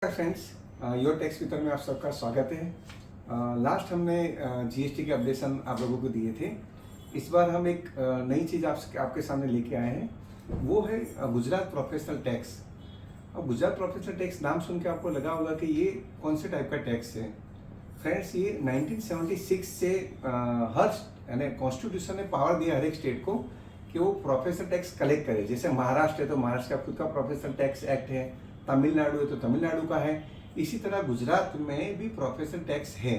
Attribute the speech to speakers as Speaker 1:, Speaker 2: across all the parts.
Speaker 1: Friends, your tax मित्र में आप सबका स्वागत है। लास्ट हमने जीएसटी के अपडेशन आप लोगों को दिए थे। इस बार हम एक नई चीज़ आपके सामने लेके आए हैं, वो है गुजरात प्रोफेशनल टैक्स। अब गुजरात प्रोफेशनल टैक्स नाम सुन के आपको लगा होगा कि ये कौन से टाइप का टैक्स है। फ्रेंड्स, ये 1976 से हर यानी कॉन्स्टिट्यूशन ने पावर दिया हर एक स्टेट को कि वो प्रोफेशनल टैक्स कलेक्ट करे। जैसे महाराष्ट्र है तो महाराष्ट्र का खुद का प्रोफेशनल टैक्स एक्ट है, तमिलनाडु है तो तमिलनाडु का है। इसी तरह गुजरात में भी प्रोफेशनल टैक्स है।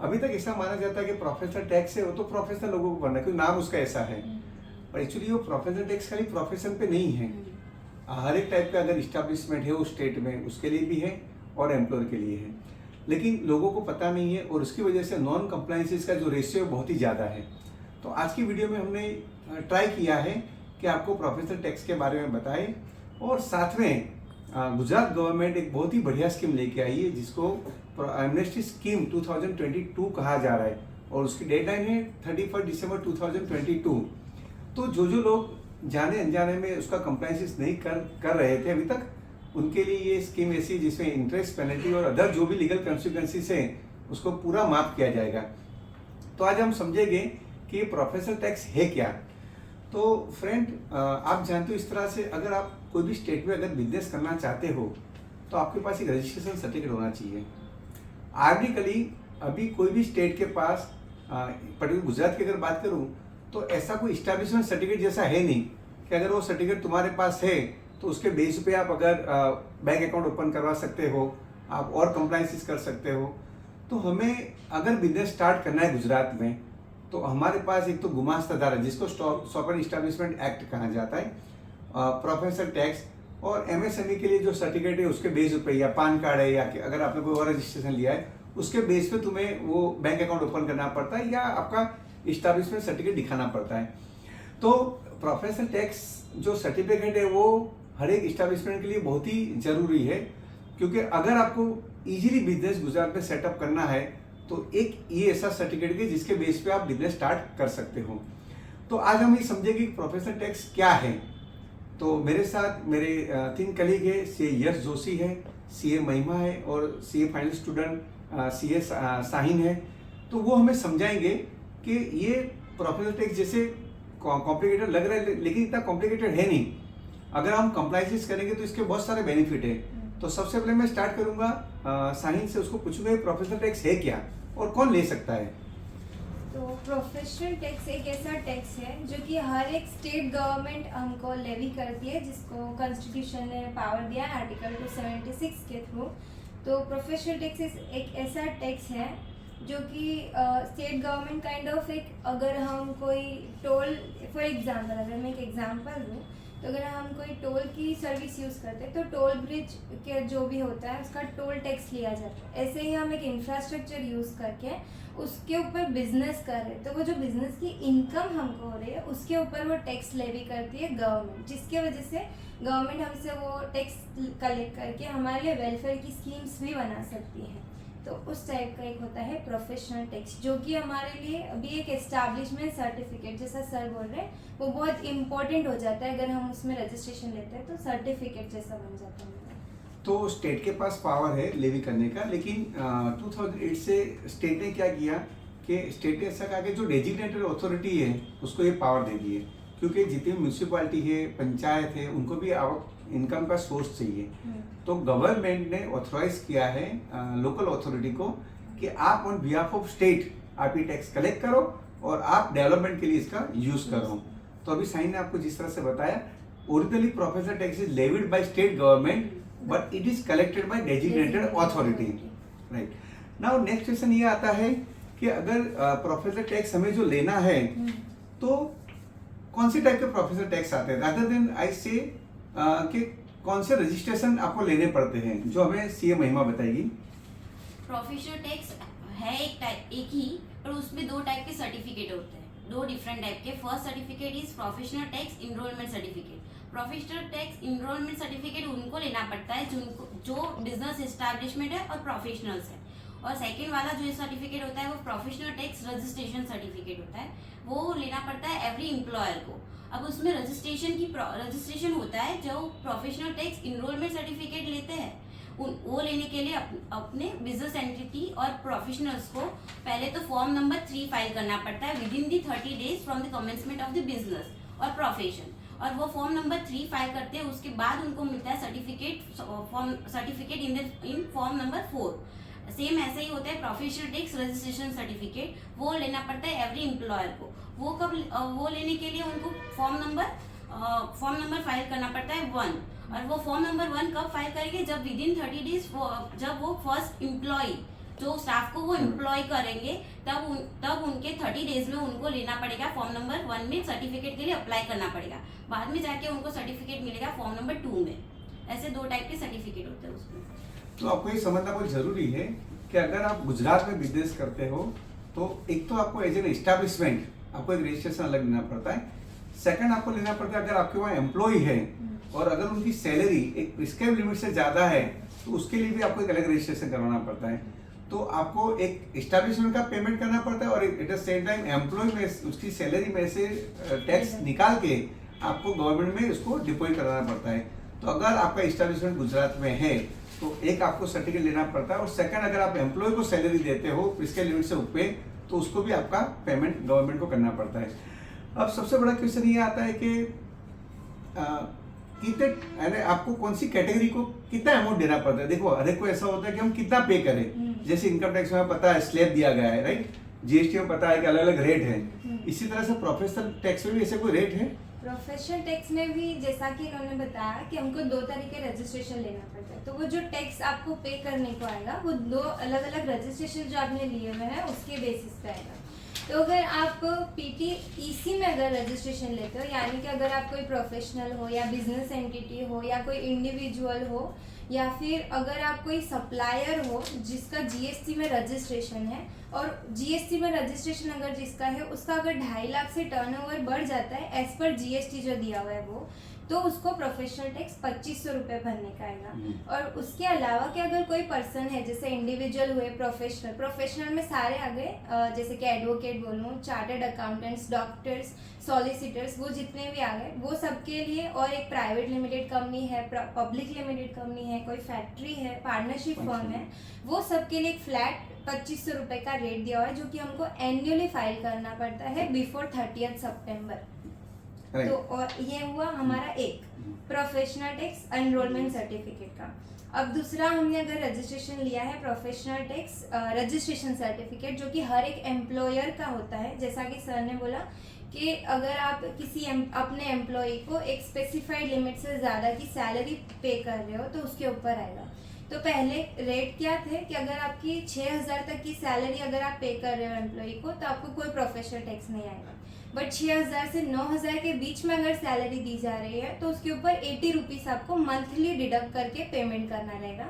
Speaker 1: अभी तक ऐसा माना जाता है कि प्रोफेशनल टैक्स है वो तो प्रोफेशनल लोगों को भरना है, क्योंकि नाम उसका ऐसा है। और एक्चुअली वो प्रोफेशनल टैक्स खाली प्रोफेशन पे नहीं है, हर एक टाइप का अगर इस्टेब्लिशमेंट है उस स्टेट में उसके लिए भी है और एम्प्लॉयर के लिए है। लेकिन लोगों को पता नहीं है और उसकी वजह से नॉन कंप्लायंसेस का जो रेशियो बहुत ही ज़्यादा है। तो आज की वीडियो में हमने ट्राई किया है कि आपको प्रोफेशनल टैक्स के बारे में बताएं, और साथ में गुजरात गवर्नमेंट एक बहुत ही बढ़िया स्कीम लेके आई है जिसको एमनेस्टी स्कीम 2022 कहा जा रहा है, और उसकी डेडलाइन है 31 दिसंबर 2022। तो जो लोग जाने अनजाने में उसका कंप्लायंसेस नहीं कर रहे थे अभी तक, उनके लिए ये स्कीम ऐसी जिसमें इंटरेस्ट, पेनल्टी और अदर जो भी लीगल कॉन्सिक्वेंसेस है उसको पूरा माफ किया जाएगा। तो आज हम समझेंगे कि ये प्रोफेशनल टैक्स है क्या। तो फ्रेंड, आप जानते हो इस तरह से अगर आप कोई भी स्टेट में अगर बिजनेस करना चाहते हो तो आपके पास एक रजिस्ट्रेशन सर्टिफिकेट होना चाहिए। आर्टिकली अभी कोई भी स्टेट के पास, पर्टिकुलर गुजरात की अगर बात करूं तो ऐसा कोई इस्टेब्लिशमेंट सर्टिफिकेट जैसा है नहीं कि अगर वो सर्टिफिकेट तुम्हारे पास है तो उसके बेस पे आप अगर बैंक अकाउंट ओपन करवा सकते हो, आप और कंप्लायंसेस कर सकते हो। तो हमें अगर बिजनेस स्टार्ट करना है गुजरात में तो हमारे पास एक तो गुमास्तादार है जिसको शॉप एंड इस्टेब्लिशमेंट एक्ट कहा जाता है, प्रोफेशनल टैक्स, और एमएसएमई के लिए जो सर्टिफिकेट है उसके बेस पे, या पान कार्ड है, या अगर आपने कोई और रजिस्ट्रेशन लिया है उसके बेस पे तुम्हें वो बैंक अकाउंट ओपन करना पड़ता है या आपका इस्टेब्लिशमेंट सर्टिफिकेट दिखाना पड़ता है। तो प्रोफेशनल टैक्स जो सर्टिफिकेट है वो हर एक इस्टेब्लिशमेंट के लिए बहुत ही जरूरी है, क्योंकि अगर आपको इजीली बिजनेस गुजरात में सेटअप करना है तो एक ये ऐसा सर्टिफिकेट है जिसके बेस पे आप बिजनेस स्टार्ट कर सकते हो। तो आज हम ये समझेंगे कि प्रोफेशनल टैक्स क्या है। तो मेरे साथ मेरे 3 कलीग है, सीए यश जोशी है, सीए महिमा है और CA final student CA Sahin है। तो वो हमें समझाएंगे कि ये प्रोफेशनल टैक्स जैसे कॉम्प्लिकेटेड लग रहा है लेकिन इतना कॉम्प्लिकेटेड है नहीं। अगर हम कंप्लायंसेस करेंगे तो इसके बहुत सारे बेनिफिट है। तो सबसे पहले मैं स्टार्ट करूंगा साहिन से, उसको पूछूंगा प्रोफेशनल टैक्स है क्या और कौन ले सकता है।
Speaker 2: तो प्रोफेशनल टैक्स एक ऐसा टैक्स है जो कि हर एक स्टेट गवर्नमेंट हमको लेवी करती है, जिसको कॉन्स्टिट्यूशन ने पावर दिया है आर्टिकल 276 के थ्रू। तो प्रोफेशनल टैक्स एक ऐसा टैक्स है जो कि स्टेट गवर्नमेंट काइंड ऑफ एक, अगर हम कोई टोल, फॉर एग्जांपल अगर मैं एक एग्जांपल दूँ तो अगर हम कोई टोल की सर्विस यूज़ करते हैं तो टोल ब्रिज के जो भी होता है उसका टोल टैक्स लिया जाता है। ऐसे ही हम एक इंफ्रास्ट्रक्चर यूज़ करके उसके ऊपर बिजनेस कर रहे हैं तो वो जो बिजनेस की इनकम हमको हो रही है उसके ऊपर वो टैक्स लेवी करती है गवर्नमेंट, जिसके वजह से गवर्नमेंट हमसे वो टैक्स कलेक्ट करके हमारे लिए वेलफेयर की स्कीम्स भी बना सकती है। तो उस टाइप का एक होता है प्रोफेशनल टैक्स, जो कि हमारे लिए अभी एक एस्टैब्लिशमेंट सर्टिफिकेट जैसा सर बोल रहे हैं वो बहुत इंपॉर्टेंट हो जाता है। अगर हम उसमें रजिस्ट्रेशन लेते हैं तो सर्टिफिकेट जैसा बन जाता है।
Speaker 1: तो स्टेट के पास पावर है लेवी करने का, लेकिन 2008 से स्टेट ने क्या किया कि स्टेट ने ऐसा कहा कि जो डेजिग्नेटेड अथॉरिटी है उसको ये पावर दे दी है, क्योंकि जितनी म्यूनसिपालिटी है, पंचायत है, उनको भी इनकम का सोर्स चाहिए। तो गवर्नमेंट ने ऑथोराइज किया है लोकल अथॉरिटी को कि आप ऑन बिहाफ ऑफ स्टेट आप ये टैक्स कलेक्ट करो और आप डेवलपमेंट के लिए इसका यूज करो। तो अभी साइन ने आपको जिस तरह से बताया, originally professional tax is levied by state government but it is collected by designated authority, right. Now next question ये आता है कि अगर प्रोफेशनल टैक्स हमें जो लेना है तो कौन से टाइप के प्रोफेशनल टैक्स आते हैं, रादर देन आई से कि कौन से रजिस्ट्रेशन आपको लेने पड़ते हैं, जो हमें सीए महिमा बताएगी।
Speaker 3: प्रोफेशनल टैक्स है एक ही, पर उसमें 2 टाइप के सर्टिफिकेट होते हैं, 2 डिफरेंट टाइप के। First certificate is professional tax enrolment certificate. Professional tax enrolment certificate उनको लेना पड़ता है जो बिजनेस एस्टैब्लिशमेंट है और प्रोफेशनल्स है। और सेकेंड वाला जो सर्टिफिकेट होता है वो प्रोफेशनल टैक्स रजिस्ट्रेशन सर्टिफिकेट होता है, वो लेना पड़ता है एवरी एम्प्लॉयर को। अब उसमें रजिस्ट्रेशन होता है, जो प्रोफेशनल टैक्स इनरोलमेंट सर्टिफिकेट लेते हैं वो लेने के लिए अपने बिजनेस एंटिटी और प्रोफेशनल्स को पहले तो फॉर्म नंबर 3 फाइल करना पड़ता है with in the 30 days from the commencement of the business और प्रोफेशन, और वो फॉर्म नंबर 3 फाइल करते हैं। उसके बाद उनको मिलता है certificate in form number 4। Same ऐसा ही होता है प्रोफेशनल टैक्स रजिस्ट्रेशन सर्टिफिकेट, वो लेना पड़ता है एवरी एम्प्लॉयर को। वो लेने के लिए उनको फॉर्म नंबर फाइल करना पड़ता है 1, और वो फॉर्म नंबर 1 कब फाइल करेंगे, जब विद इन 30 डेज जब वो फर्स्ट एम्प्लॉय जो स्टाफ को वो एम्प्लॉय करेंगे तब उनके 30 डेज में उनको लेना पड़ेगा फॉर्म नंबर 1 में सर्टिफिकेट के लिए अप्लाई करना पड़ेगा। बाद में जाके उनको सर्टिफिकेट मिलेगा फॉर्म नंबर 2 में। ऐसे 2 टाइप के सर्टिफिकेट होते हैं उसमें।
Speaker 1: तो आपको ये समझना बहुत जरूरी है कि अगर आप गुजरात में बिजनेस करते हो तो एक तो आपको एज एन एस्टैब्लिशमेंट आपको एक रजिस्ट्रेशन अलग लेना पड़ता है। सेकंड आपको लेना पड़ता है अगर आपके वहाँ एम्प्लॉय है और अगर उनकी सैलरी एक प्रिस्क्राइब लिमिट से ज़्यादा है तो उसके लिए भी आपको एक अलग रजिस्ट्रेशन करवाना पड़ता है। तो आपको एक एस्टैब्लिशमेंट का पेमेंट करना पड़ता है और at the same time employ में उसकी सैलरी में से टैक्स निकाल के आपको गवर्नमेंट में उसको डिपॉजिट कराना पड़ता है। तो अगर आपका एस्टैब्लिशमेंट गुजरात में है तो एक आपको सर्टिफिकेट लेना पड़ता है, और सेकंड अगर आप एम्प्लॉय को सैलरी देते हो इसके लिमिट से ऊपर तो उसको भी आपका पेमेंट गवर्नमेंट को करना पड़ता है। अब सबसे बड़ा क्वेश्चन ये आता है कि कितने आपको कौन सी कैटेगरी को कितना अमाउंट देना पड़ता है। देखो हर एक को ऐसा होता है कि हम कितना पे करें, जैसे इनकम टैक्स में पता है स्लैब दिया गया है, राइट, जीएसटी में पता है कि अलग अलग रेट है, इसी तरह से प्रोफेशनल टैक्स में भी ऐसे कोई रेट है।
Speaker 2: प्रोफेशनल टैक्स में भी जैसा कि इन्होंने बताया कि हमको 2 तरीके रजिस्ट्रेशन लेना पड़ता है। तो वो जो टैक्स आपको पे करने को आएगा वो 2 अलग अलग रजिस्ट्रेशन जो आपने लिए हुए हैं उसके बेसिस पे आएगा। तो अगर आप पीटीईसी में अगर रजिस्ट्रेशन लेते हो, यानी कि अगर आप कोई प्रोफेशनल हो या बिजनेस एंटिटी हो या कोई इंडिविजुअल हो या फिर अगर आप कोई सप्लायर हो जिसका जीएसटी में रजिस्ट्रेशन है, और जीएसटी में रजिस्ट्रेशन अगर जिसका है उसका अगर 2.5 लाख से टर्नओवर बढ़ जाता है एज पर जीएसटी जो दिया हुआ है वो, तो उसको प्रोफेशनल टैक्स 2500 रुपये भरने का आएगा। और उसके अलावा कि अगर कोई पर्सन है जैसे इंडिविजुअल हुए, प्रोफेशनल में सारे आ गए, जैसे कि एडवोकेट बोलूँ, चार्टर्ड अकाउंटेंट्स, डॉक्टर्स, सॉलिसिटर्स, वो जितने भी आ गए वो सबके लिए, और एक प्राइवेट लिमिटेड कंपनी है, पब्लिक लिमिटेड कंपनी है, कोई फैक्ट्री है, पार्टनरशिप फर्म है, वो सबके लिए एक फ्लैट 2500 रुपये का रेट दिया हुआ है जो कि हमको एनुअली फाइल करना पड़ता है बिफोर 30 सितंबर। तो और ये हुआ हमारा एक प्रोफेशनल टैक्स एनरोलमेंट सर्टिफिकेट का। अब दूसरा हमने अगर रजिस्ट्रेशन लिया है प्रोफेशनल टैक्स रजिस्ट्रेशन सर्टिफिकेट, जो कि हर एक एम्प्लॉयर का होता है। जैसा कि सर ने बोला कि अगर आप किसी अपने एम्प्लॉय को एक स्पेसिफाइड लिमिट से ज़्यादा की सैलरी पे कर रहे हो तो उसके ऊपर आएगा। तो पहले रेट क्या थे कि अगर आपकी 6000 तक की सैलरी अगर आप पे कर रहे हो एम्प्लॉय को तो आपको कोई प्रोफेशनल टैक्स नहीं आएगा। बट 6000 से 9000 के बीच में अगर सैलरी दी जा रही है तो उसके ऊपर 80 रुपीज़ आपको मंथली डिडक्ट करके पेमेंट करना रहेगा।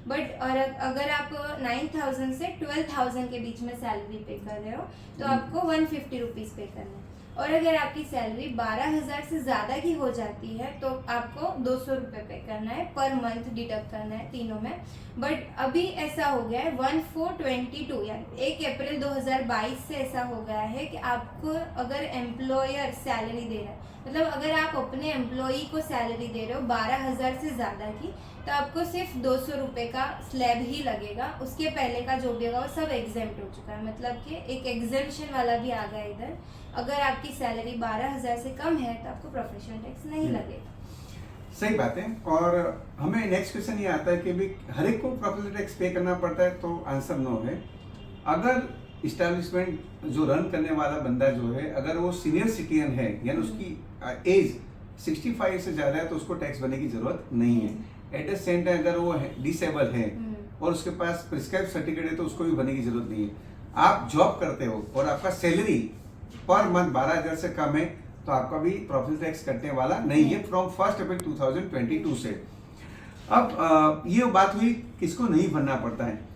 Speaker 2: बट और अगर आप 9000 से 12000 के बीच में सैलरी पे कर रहे हो तो आपको 150 रुपीज़ पे करना है। और अगर आपकी सैलरी 12000 से ज़्यादा की हो जाती है तो आपको 200 रुपये पे करना है, पर मंथ डिडक्ट करना है तीनों में। बट अभी ऐसा हो गया है 1/4/22 यानी 1 अप्रैल 2022 से ऐसा हो गया है कि आपको अगर एम्प्लॉयर सैलरी दे रहा है, मतलब अगर आप अपने एम्प्लॉई को सैलरी दे रहे हो 12000 से ज़्यादा की, तो आपको सिर्फ 200 रुपये का स्लैब ही लगेगा। उसके पहले का जो भी होगा वो सब एग्जेम्प्ट हो चुका है, मतलब कि एक एग्जेम्पशन वाला भी आ गया इधर। अगर आपकी सैलरी 12000 से कम है तो आपको प्रोफेशनल टैक्स नहीं लगेगा।
Speaker 1: सही बात है। और हमें नेक्स्ट क्वेश्चन ये आता है कि भी हर एक को प्रोफेशनल टैक्स पे करना पड़ता है, तो आंसर नो है। अगर इस्टेब्लिशमेंट जो रन करने वाला बंदा जो है अगर वो सीनियर सिटीजन है यानी उसकी एज 65 से ज़्यादा है तो उसको टैक्स भरने की जरूरत नहीं है। एट द सेम टाइम अगर वो डिसेबल है और उसके पास प्रिस्क्राइब सर्टिफिकेट है तो उसको भी भरने की जरूरत नहीं है। आप जॉब करते हो और आपका सैलरी पर मंथ 12000 से कम है तो आपका भी प्रोफेशनल टैक्स कटने वाला नहीं है फ्रॉम 1 अप्रैल 2022 से। अब ये बात हुई किसको नहीं भरना पड़ता है।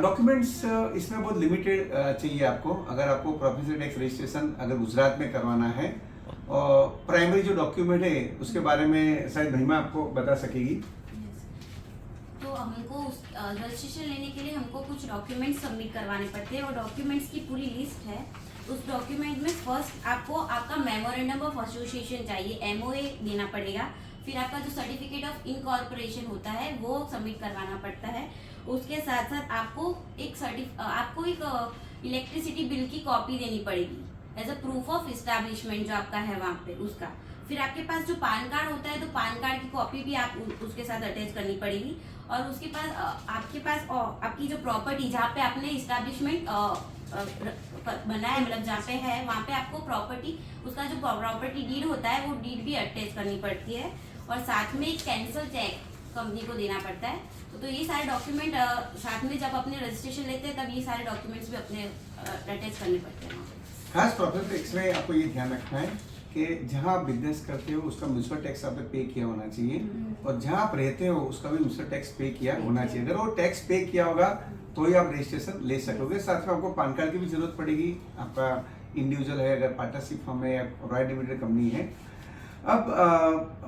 Speaker 1: डॉक्यूमेंट्स इसमें बहुत लिमिटेड चाहिए आपको। अगर आपको प्रोफेशनल टैक्स रजिस्ट्रेशन अगर गुजरात में करवाना है, और प्राइमरी जो डॉक्यूमेंट है उसके बारे में शायद महिमा आपको बता सकेगी।
Speaker 3: तो हमको रजिस्ट्रेशन लेने के लिए हमको कुछ डॉक्यूमेंट्स सबमिट करवाने पड़ते हैं और डॉक्यूमेंट्स की पूरी लिस्ट है। उस डॉक्यूमेंट में फर्स्ट आपको आपका मेमोरेंडम ऑफ एसोसिएशन चाहिए, MOA देना पड़ेगा। फिर आपका जो सर्टिफिकेट ऑफ इनकॉर्पोरेशन होता है वो सबमिट करवाना पड़ता है। उसके साथ साथ आपको एक इलेक्ट्रिसिटी बिल की कॉपी देनी पड़ेगी as a proof of establishment जो आपका है वहाँ पे उसका। फिर आपके पास जो पान कार्ड होता है तो पान कार्ड की कॉपी भी आप उसके साथ अटैच करनी पड़ेगी। और उसके पास आपके पास आपकी जो प्रॉपर्टी जहाँ पे आपने इस्टेब्लिशमेंट बनाया है, मतलब जहाँ पे है वहाँ पे आपको प्रॉपर्टी, उसका जो प्रॉपर्टी डीड होता है वो डीड भी अटैच करनी पड़ती है। और साथ में एक कैंसल चेक कंपनी को देना पड़ता है। तो ये सारे डॉक्यूमेंट साथ में जब अपने रजिस्ट्रेशन लेते हैं तब ये सारे डॉक्यूमेंट्स भी अपने अटैच करने पड़ते हैं।
Speaker 1: खास प्रोफेशनल टैक्स में आपको ये ध्यान रखना है कि जहाँ आप बिजनेस करते हो उसका म्यूनसिपल टैक्स आपने पे किया होना चाहिए, और जहाँ आप रहते हो उसका भी म्यूनसिपल टैक्स पे किया होना चाहिए। अगर वो टैक्स पे किया होगा तो ही आप रजिस्ट्रेशन ले सकोगे। साथ में आपको पान कार्ड की भी जरूरत पड़ेगी। आपका इंडिविजुअल है, अगर पार्टनरशिप फर्म है या राइट लिमिटेड कंपनी है। अब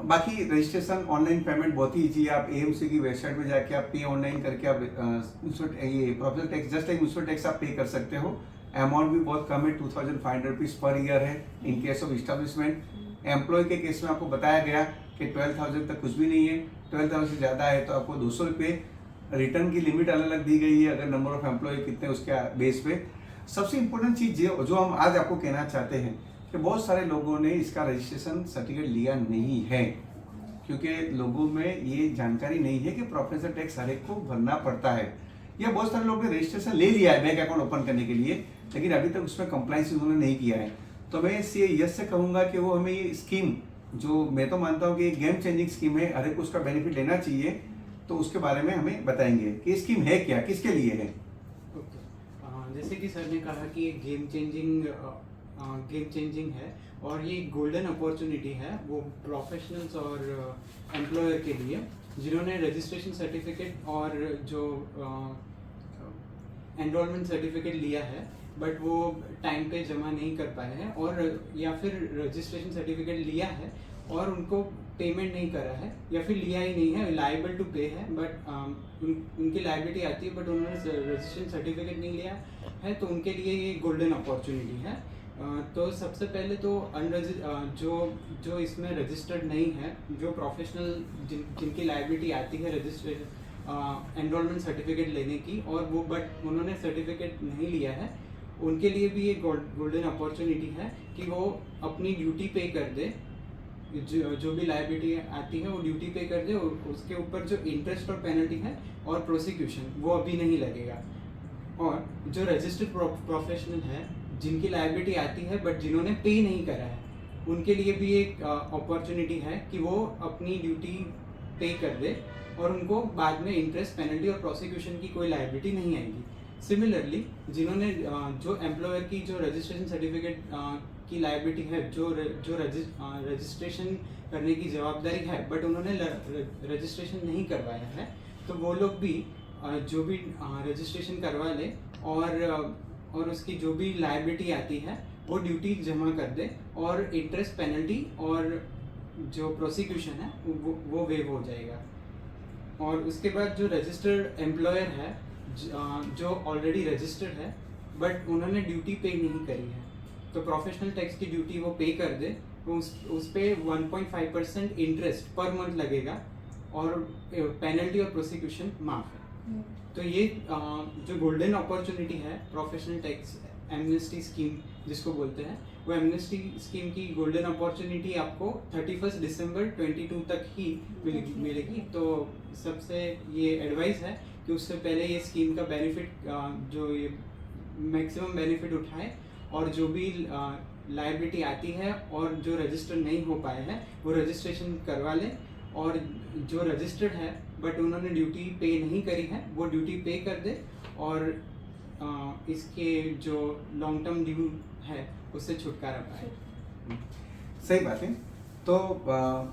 Speaker 1: बाकी रजिस्ट्रेशन ऑनलाइन पेमेंट बहुत ही ईजी है। आप एएमसी की वेबसाइट में जाके आप पे ऑनलाइन करके आप ये professional tax just like municipal tax आप पे कर सकते हो। अमाउंट भी बहुत कम है, 2500 रुपीज पर ईयर है in case of establishment. Employ के केस में आपको बताया गया कि 12,000 तक कुछ भी नहीं है। 12,000 से ज़्यादा है तो आपको 200 रुपये रिटर्न की लिमिट अलग अलग दी गई है, अगर नंबर ऑफ एम्प्लॉय कितने उसके बेस पे। सबसे इम्पोर्टेंट चीज़ जो हम आज आपको कहना चाहते हैं कि बहुत सारे लोगों ने इसका रजिस्ट्रेशन सर्टिफिकेट लिया नहीं है, क्योंकि लोगों में ये जानकारी नहीं है कि प्रोफेशनल टैक्स हर एक को भरना पड़ता है। या बहुत सारे लोगों ने रजिस्ट्रेशन ले लिया है बैंक अकाउंट ओपन करने के लिए, लेकिन अभी तक उसमें कंप्लाइंस उन्होंने नहीं किया है। तो मैं इससे यस से कहूँगा कि वो हमें ये स्कीम, जो मैं तो मानता हूँ कि गेम चेंजिंग स्कीम है, हर एक को उसका बेनिफिट लेना चाहिए, तो उसके बारे में हमें बताएंगे कि स्कीम है क्या, किसके लिए है।
Speaker 4: जैसे कि सर ने कहा कि ये गेम चेंजिंग है और ये गोल्डन अपॉर्चुनिटी है वो प्रोफेशनल्स और एम्प्लॉयर के लिए जिन्होंने रजिस्ट्रेशन सर्टिफिकेट और जो एनरोलमेंट सर्टिफिकेट लिया है बट वो टाइम पे जमा नहीं कर पाए हैं, और या फिर रजिस्ट्रेशन सर्टिफिकेट लिया है और उनको पेमेंट नहीं करा है, या फिर लिया ही नहीं है, लाइबल टू पे है बट उनकी लाइबिलिटी आती है बट उन्होंने रजिस्ट्रेशन सर्टिफिकेट नहीं लिया है, तो उनके लिए ये गोल्डन अपॉर्चुनिटी है। तो सबसे पहले तो जो इसमें रजिस्टर्ड नहीं है, जो प्रोफेशनल जिनकी लाइबिलिटी आती है रजिस्ट्रेशन एनरोलमेंट सर्टिफिकेट लेने की और वो बट उन्होंने सर्टिफिकेट नहीं लिया है, उनके लिए भी ये गोल्डन अपॉर्चुनिटी है कि वो अपनी ड्यूटी पे कर दे। जो भी लाइबिलिटी आती है वो ड्यूटी पे कर दे, और उसके ऊपर जो इंटरेस्ट और पेनल्टी है और प्रोसिक्यूशन वो अभी नहीं लगेगा। और जो रजिस्टर्ड प्रोफेशनल है जिनकी लाइबिलिटी आती है बट जिन्होंने पे नहीं करा है, उनके लिए भी एक अपॉर्चुनिटी है कि वो अपनी ड्यूटी पे कर दे और उनको बाद में इंटरेस्ट, पेनल्टी और प्रोसिक्यूशन की कोई लाइबिलिटी नहीं आएगी। सिमिलरली जिन्होंने जो एम्प्लॉयर की जो रजिस्ट्रेशन सर्टिफिकेट की लाइबिलिटी है, जो रजिस्ट्रेशन करने की जवाबदारी है बट उन्होंने रजिस्ट्रेशन नहीं करवाया है, तो वो लोग भी जो भी रजिस्ट्रेशन करवा ले और उसकी जो भी लाइबिलिटी आती है वो ड्यूटी जमा कर दे और इंटरेस्ट, पेनल्टी और जो प्रोसिक्यूशन है वो वेव हो जाएगा। और उसके बाद जो रजिस्टर्ड एम्प्लॉयर है जो ऑलरेडी रजिस्टर्ड है बट उन्होंने ड्यूटी पे नहीं करी है, तो प्रोफेशनल टैक्स की ड्यूटी वो पे कर दे, तो उस पे 1.5% इंटरेस्ट पर मंथ लगेगा और पेनल्टी और प्रोसिक्यूशन माफ है। तो ये जो गोल्डन अपॉर्चुनिटी है प्रोफेशनल टैक्स एमनेस्टी स्कीम जिसको बोलते हैं, वो एमनेस्टी स्कीम की गोल्डन अपॉर्चुनिटी आपको 31 दिसंबर 22 तक ही मिलेगी। तो सबसे ये एडवाइस है कि उससे पहले ये स्कीम का बेनिफिट जो ये मैक्सिमम बेनिफिट उठाए, और जो भी लायबिलिटी आती है और जो रजिस्टर नहीं हो पाए हैं वो रजिस्ट्रेशन करवा लें, और जो रजिस्टर्ड है बट उन्होंने ड्यूटी पे नहीं करी है वो ड्यूटी पे कर दे, और इसके जो लॉन्ग टर्म ड्यू है उससे छुटकारा पाए।
Speaker 1: सही बात है। तो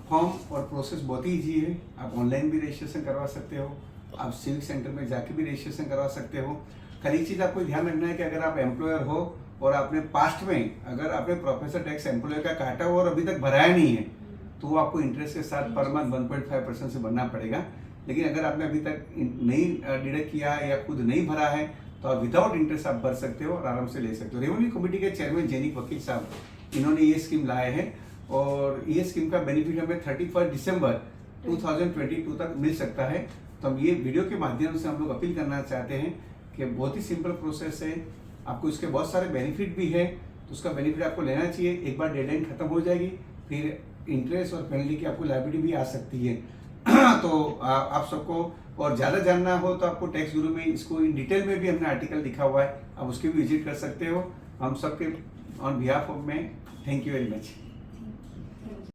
Speaker 1: फॉर्म और प्रोसेस बहुत ही ईजी है। आप ऑनलाइन भी रजिस्ट्रेशन करवा सकते हो, आप सिविक सेंटर में जाके भी रजिस्ट्रेशन करवा सकते हो। खाली एक चीज़ आपको ध्यान रखना है कि अगर आप एम्प्लॉयर हो और आपने पास्ट में अगर आपने प्रोफेशनल टैक्स एम्प्लॉयर का काटा हो और अभी तक भराया नहीं है, तो वो आपको इंटरेस्ट के साथ पर मंथ 1.5% से भरना पड़ेगा। लेकिन अगर आपने अभी तक नहीं डिडक्ट किया या खुद नहीं भरा है, तो आप विदाउट इंटरेस्ट आप भर सकते हो और आराम से ले सकते हो। रेवेन्यू कमेटी के चेयरमैन जैनिक वकील साहब, इन्होंने ये स्कीम लाए हैं। और ये स्कीम का बेनिफिट हमें 31 दिसंबर 2022 तक मिल सकता है। तो हम ये वीडियो के माध्यम से हम लोग अपील करना चाहते हैं कि बहुत ही सिंपल प्रोसेस है, आपको इसके बहुत सारे बेनिफिट भी है, तो उसका बेनिफिट आपको लेना चाहिए। एक बार डेडलाइन खत्म हो जाएगी फिर इंटरेस्ट और पेनल्टी की आपको लायबिलिटी भी आ सकती है। तो आप सबको और ज़्यादा जानना हो तो आपको टैक्स गुरु में इसको इन डिटेल में भी हमने आर्टिकल लिखा हुआ है, आप उसके भी विजिट कर सकते हो। हम सबके ऑन बिहाफ ऑफ में थैंक यू वेरी मच।